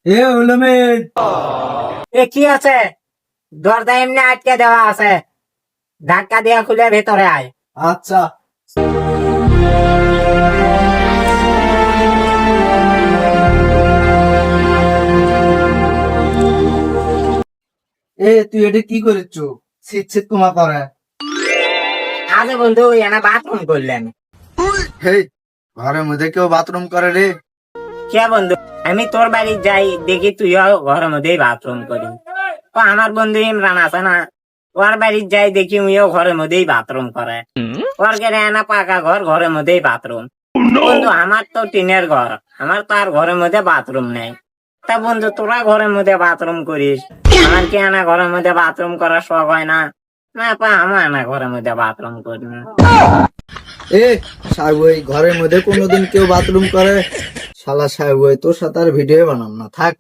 এ হলো এ কি আছে? দরজা এমনি আটকে দেওয়া আছে, ধাক্কা দিয়ে খুলে ভেতরে আয়। আচ্ছা। তুই এটা কি করেছ? শীত শীত কুমা করে। আরে বন্ধু, এনা বাথরুম করলেন। হেই, ঘরের মধ্যে কেউ বাথরুম করে রে? কে বন্ধু? আমি তোর বাড়ি যাই, দেখি তুইও ঘরের মধ্যেই বাথরুম করি। ও আমার বন্ধু ইমরান আছে না, ওর বাড়ি যাই দেখি উইও ঘরের মধ্যেই বাথরুম করে। ওর ঘরে এনা পাকা ঘর, ঘরের মধ্যেই বাথরুম। বন্ধু আমার তো টিনের ঘর, আমার তো আর ঘরের মধ্যে বাথরুম নেই। তা বন্ধু তোরা ঘরের মধ্যে বাথরুম করিস, আমার কি আনা ঘরের মধ্যে বাথরুম করার শখ হয় না? না পা, আমার আনা ঘরের মধ্যে বাথরুম করি না। সাহেব, ওই ঘরের মধ্যে কোনোদিন কেউ বাথরুম করে? শালা সাহেব, ওই তোর সাথে আর ভিডিও বানাম না, থাক।